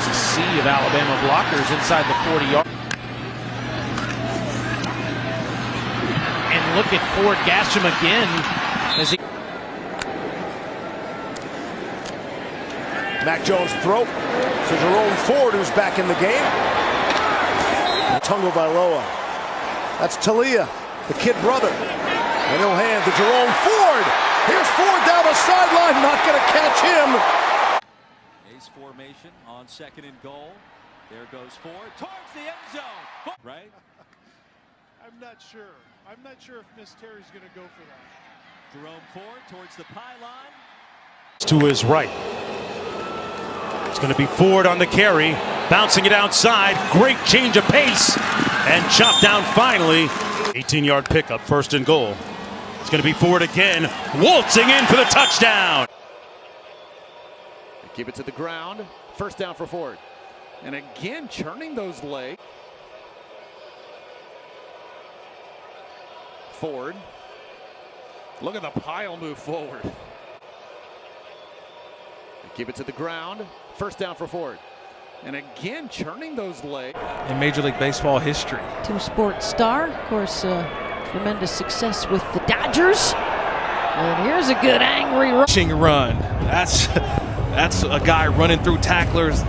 There's a sea of Alabama blockers inside the 40-yard. And look at Ford gash him again as he. Mac Jones throw to Jerome Ford, who's back in the game. Tungo Vailoa. That's Talia, the kid brother. And he'll hand to Jerome Ford. Here's Ford down the sideline, not going to catch him. Ace formation on 2nd and goal. There goes Ford towards the end zone. Right? I'm not sure. I'm not sure if Miss Terry's going to go for that. Jerome Ford towards the pylon. To his right. It's going to be Ford on the carry, bouncing it outside. Great change of pace and chopped down finally. 18-yard pickup, 1st and goal. It's going to be Ford again, waltzing in for the touchdown. Keep it to the ground. 1st down for Ford. And again, churning those legs. Ford. Look at the pile move forward. Keep it to the ground. 1st down for Ford. And again, churning those legs. In Major League Baseball history. Two sports star, of course, tremendous success with the Dodgers. And here's a good angry Rushing run. That's a guy running through tacklers.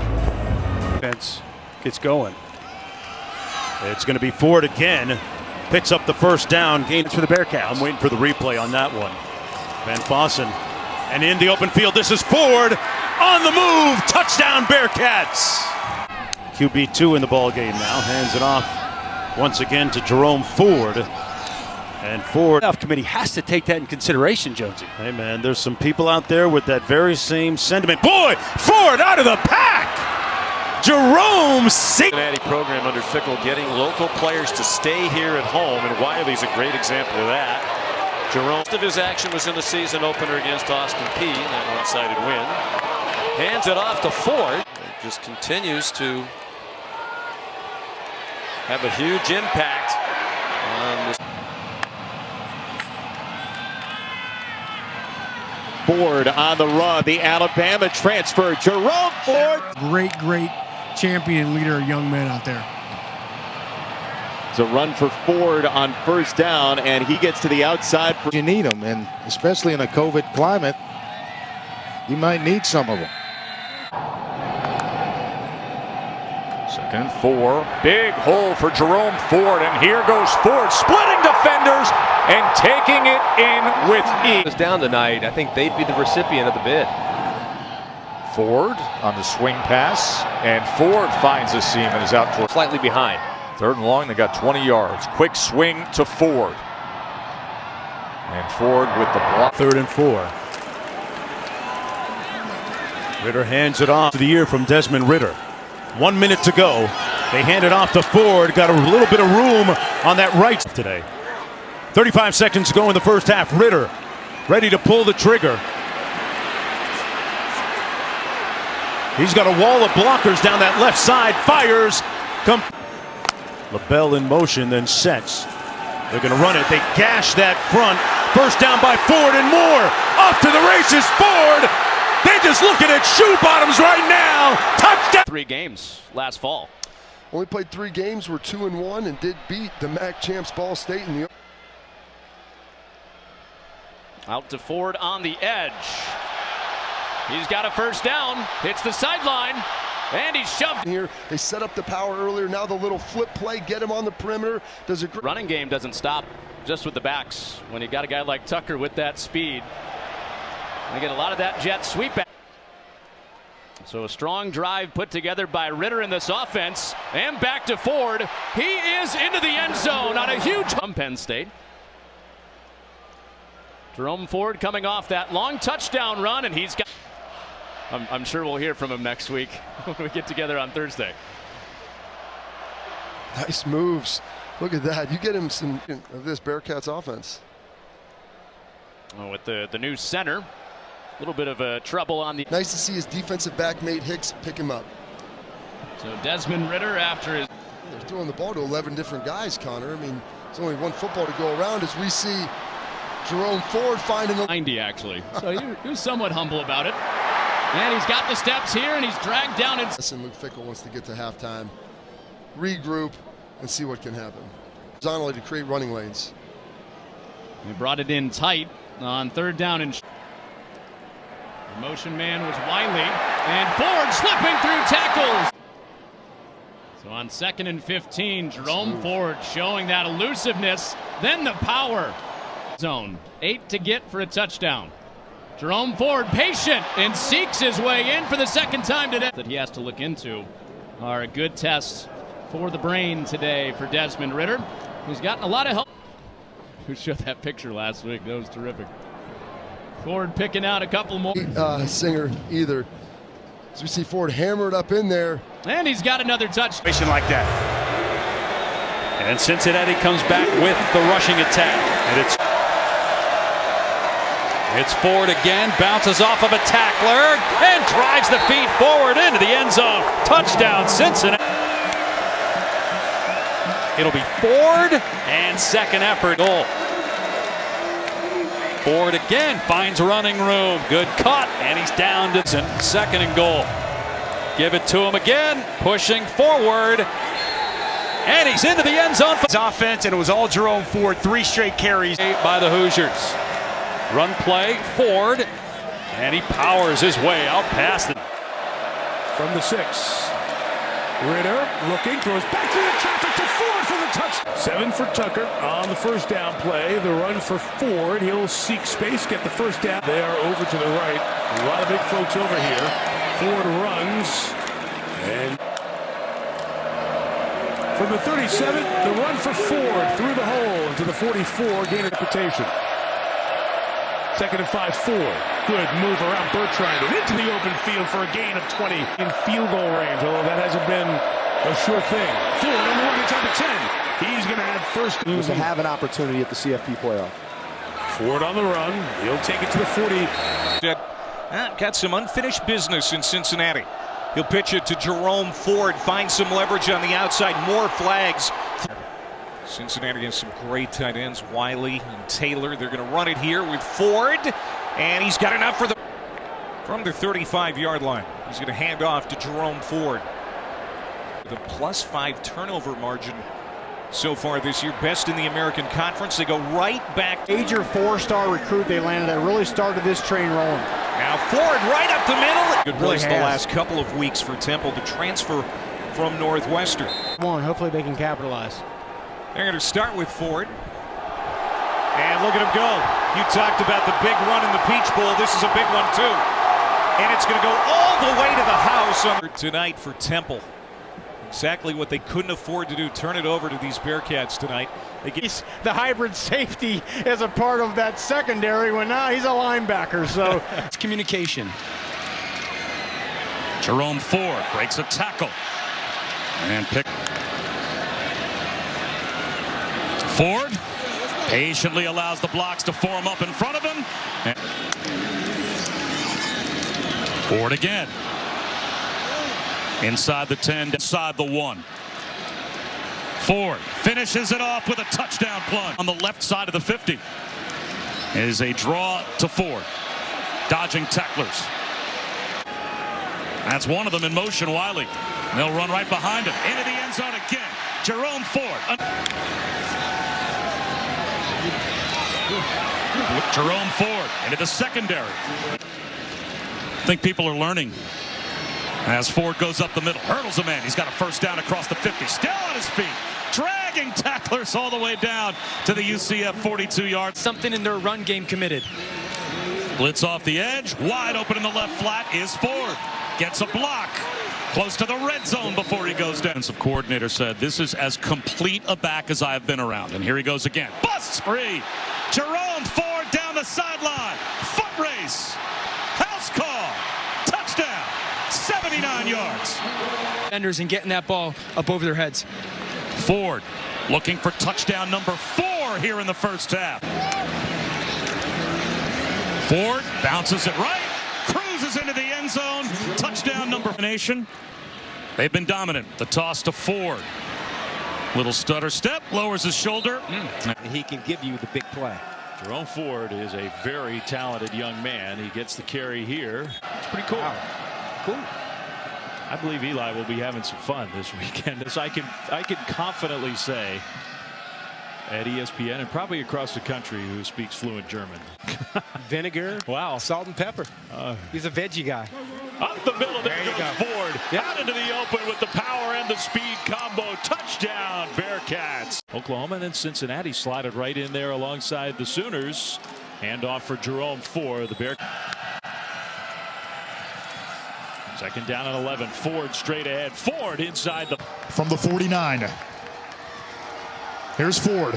Defense gets going. It's going to be Ford again. Picks up the 1st down. Gains for the Bearcats. I'm waiting for the replay on that one. Van Fossen. And in the open field, this is Ford on the move. Touchdown, Bearcats. QB2 in the ball game now. Hands it off once again to Jerome Ford. And Ford. The committee has to take that in consideration, Jonesy. Hey, man, there's some people out there with that very same sentiment. Boy, Ford out of the pack. Jerome Cincinnati program under Fickle getting local players to stay here at home, and Wiley's a great example of that. Jerome, most of his action was in the season opener against Austin Peay, that one-sided win. Hands it off to Ford. It just continues to have a huge impact on this. Ford on the run. The Alabama transfer. Jerome Ford. Great champion leader of young men out there. It's a run for Ford on 1st down, and he gets to the outside. You need them, and especially in a COVID climate, you might need some of them. 2nd and 4. Big hole for Jerome Ford, and here goes Ford, splitting defenders and taking it in with ease. Was down tonight. I think they'd be the recipient of the bid. Ford on the swing pass, and Ford finds a seam and is out towards Slightly behind. 3rd and long. They got 20 yards. Quick swing to Ford, and Ford with the block. 3rd and 4. Ritter hands it off to the ear from Desmond Ritter. 1 minute to go. They hand it off to Ford. Got a little bit of room on that right today. 35 seconds to go in the 1st half. Ritter ready to pull the trigger. He's got a wall of blockers down that left side. Fires. LaBelle in motion, then sets. They're going to run it. They gash that front. 1st down by Ford and more. Off to the races. Ford. They're just looking at shoe bottoms right now. Touchdown. 3 games last fall. Only played 3 games. We're 2-1 and did beat the MAC champs Ball State in the. Out to Ford on the edge. He's got a 1st down. Hits the sideline. And he's shoved. Here, they set up the power earlier. Now the little flip play, get him on the perimeter. Does a running game doesn't stop just with the backs. When you got a guy like Tucker with that speed, they get a lot of that jet sweep back. So a strong drive put together by Ritter in this offense, and back to Ford. He is into the end zone on a huge from Penn State. Jerome Ford coming off that long touchdown run, and he's got. I'm sure we'll hear from him next week when we get together on Thursday. Nice moves. Look at that. You get him some of this Bearcats offense. Well, with the new center, a little bit of trouble on the. Nice to see his defensive back mate Hicks pick him up. So Desmond Ritter after his. They're throwing the ball to 11 different guys, Connor. I mean, there's only one football to go around as we see Jerome Ford finding the 90 actually. So he was somewhat humble about it. And he's got the steps here, and he's dragged down. Listen, Luke Fickell wants to get to halftime, regroup, and see what can happen. Horizontally to create running lanes. They brought it in tight on third down. And the motion man was Wiley, and Ford slipping through tackles. So on 2nd and 15, Jerome Ford showing that elusiveness, then the power. Zone, 8 to get for a touchdown. Jerome Ford patient and seeks his way in for the second time today. That he has to look into are a good test for the brain today for Desmond Ridder, who's gotten a lot of help. Who showed that picture last week? That was terrific. Ford picking out a couple more. Singer either. As we see Ford hammered up in there. And he's got another touch. Like that. And Cincinnati comes back with the rushing attack. And it's Ford again, bounces off of a tackler, and drives the feet forward into the end zone. Touchdown, Cincinnati. It'll be Ford, and second effort goal. Ford again finds running room. Good cut, and he's down to 2nd and goal. Give it to him again, pushing forward, and he's into the end zone. His offense, and it was all Jerome Ford, 3 straight carries. By the Hoosiers. Run play, Ford, and he powers his way out past it. From the 6. Ridder looking, throws back through the traffic to Ford for the touchdown. 7 for Tucker on the first down play. The run for Ford. He'll seek space, get the first down. They are over to the right. A lot of big folks over here. Ford runs. And from the 37, the run for Ford through the hole into the 44, gain of reputation. 2nd and 5, Ford. Good move around Bertrand and into the open field for a gain of 20 in field goal range, although that hasn't been a sure thing. Ford on the run inside the 10. He's going to have first. To have an opportunity at the CFP playoff. Ford on the run. He'll take it to the 40. Got some unfinished business in Cincinnati. He'll pitch it to Jerome Ford. Find some leverage on the outside. More flags. Cincinnati has some great tight ends, Wiley and Taylor. They're going to run it here with Ford, and he's got enough for the from the 35-yard line. He's going to hand off to Jerome Ford. The +5 turnover margin so far this year, best in the American Conference. They go right back. Major 4-star recruit they landed that really started this train rolling. Now Ford right up the middle. Good place the last couple of weeks for Temple to transfer from Northwestern. Hopefully they can capitalize. They're going to start with Ford. And look at him go. You talked about the big run in the Peach Bowl. This is a big one, too. And it's going to go all the way to the house tonight for Temple. Exactly what they couldn't afford to do. Turn it over to these Bearcats tonight. They get the hybrid safety as a part of that secondary when now he's a linebacker. So it's communication. Jerome Ford breaks a tackle. And pick. Ford patiently allows the blocks to form up in front of him. And Ford again. Inside the 10, inside the 1. Ford finishes it off with a touchdown plunge. On the left side of the 50 is a draw to Ford. Dodging tacklers. That's one of them in motion, Wiley. They'll run right behind him. Into the end zone again. Jerome Ford. Jerome Ford into the secondary. I think people are learning as Ford goes up the middle, hurdles a man. He's got a first down across the 50, still on his feet, dragging tacklers all the way down to the UCF 42 yards. Something in their run game committed. Blitz off the edge, wide open in the left flat is Ford. Gets a block, close to the red zone before he goes down. Defensive coordinator said, this is as complete a back as I have been around. And here he goes again, busts free. Jerome Ford down the sideline, foot race, house call, touchdown, 79 yards. Defenders and getting that ball up over their heads. Ford looking for touchdown number 4 here in the first half. Ford bounces it right, cruises into the end zone, touchdown number nation. They've been dominant. The toss to Ford. Little stutter step, lowers his shoulder. He can give you the big play. Jerome Ford is a very talented young man. He gets the carry here. It's pretty cool. Wow. Cool. I believe Eli will be having some fun this weekend, as I can confidently say at ESPN and probably across the country who speaks fluent German. Vinegar, wow, salt and pepper. He's a veggie guy. Up the middle, there you goes go. Ford. Yep. Out into the open with the power and the speed combo. Touchdown, Bearcats. Oklahoma and then Cincinnati slided right in there alongside the Sooners. Handoff for Jerome for the Bearcats. Second down and 11. Ford straight ahead. Ford inside the. From the 49. Here's Ford.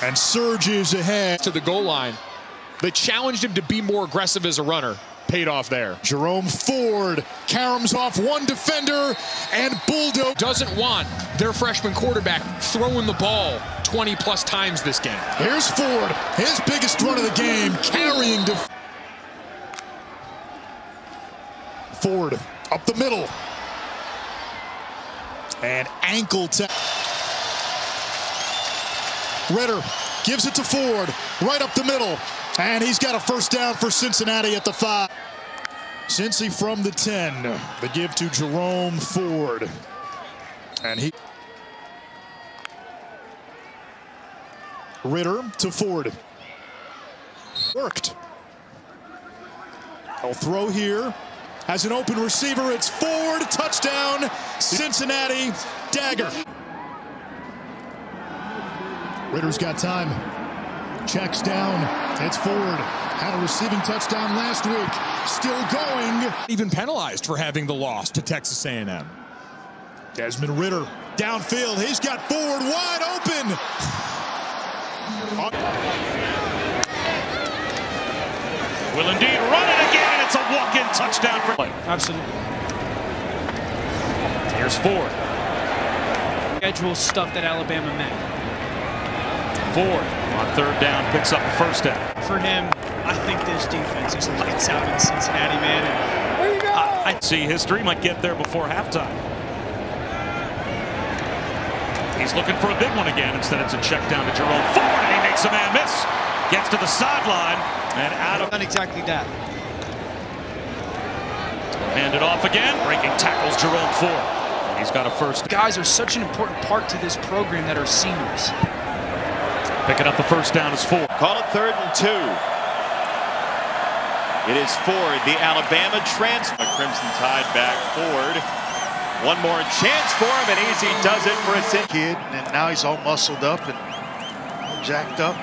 And surges ahead to the goal line. They challenged him to be more aggressive as a runner. Paid off there. Jerome Ford caroms off one defender and bulldoze. Doesn't want their freshman quarterback throwing the ball 20 plus times this game. Here's Ford, his biggest run of the game, carrying to Ford up the middle. And ankle tap. Ritter gives it to Ford right up the middle. And he's got a first down for Cincinnati at the 5. Cincy from the 10. The give to Jerome Ford. And he. Ritter to Ford. Worked. I'll throw here. Has an open receiver. It's Ford. Touchdown. Cincinnati. Dagger. Ritter's got time. Checks down. It's Ford. Had a receiving touchdown last week. Still going. Even penalized for having the loss to Texas A&M. Desmond Ritter downfield. He's got Ford wide open. Will indeed run it again. It's a walk-in touchdown for. Absolutely. Here's Ford. Schedule stuff that Alabama meant. Ford on third down picks up the first down. For him, I think this defense is lights out in Cincinnati, man. There you go. I see history might get there before halftime. He's looking for a big one again. Instead, it's a check down to Jerome Ford, and he makes a man miss. Gets to the sideline and out of. Done exactly that. Hand it off again. Breaking tackles Jerome Ford. He's got a first. Guys are such an important part to this program that are seniors. Picking up the first down is Ford. Call it 3rd and 2. It is Ford, the Alabama transfer. Crimson Tide back. Ford. One more chance for him, and Easy does it for a kid, and now he's all muscled up and jacked up.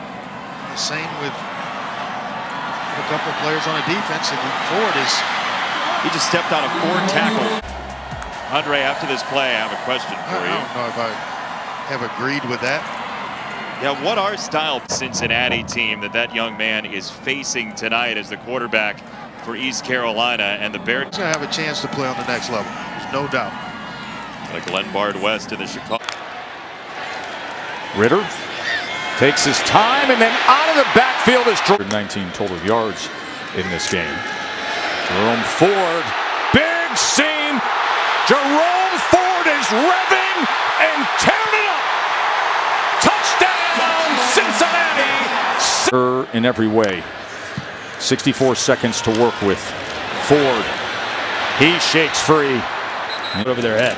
The same with a couple of players on the defense, and Ford is. He just stepped out of 4 tackles. Andre, after this play, I have a question for you. I don't know if I have agreed with that. Yeah, what our style Cincinnati team that young man is facing tonight as the quarterback for East Carolina, and the Bears going to have a chance to play on the next level. There's no doubt. Like Glenbard West in the Chicago. Ritter takes his time, and then out of the backfield is 19 total yards in this game. Jerome Ford, big seam. Jerome Ford is revving and tearing it up. Touchdown, Cincinnati! In every way. 64 seconds to work with. Ford, he shakes free. Over their head.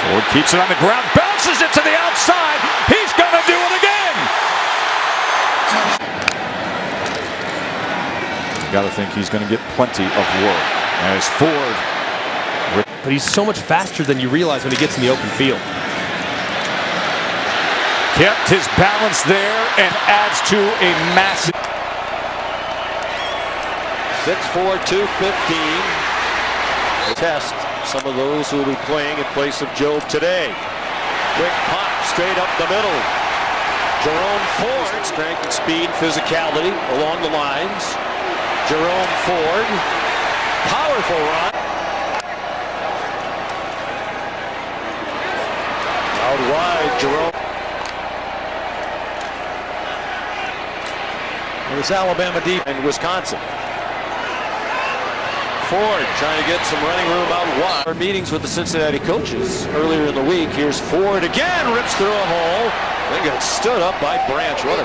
Ford keeps it on the ground, bounces it to the outside. He's going to do it again. You got to think he's going to get plenty of work as Ford. But he's so much faster than you realize when he gets in the open field. Kept his balance there and adds to a massive. 6'4", 215. Test some of those who will be playing in place of Job today. Quick pop straight up the middle. Jerome Ford, strength and speed, physicality along the lines. Jerome Ford, powerful run. Out wide, Jerome. This Alabama deep in Wisconsin. Ford trying to get some running room out wide. Our meetings with the Cincinnati coaches earlier in the week. Here's Ford again, rips through a hole. They got stood up by Branch. What a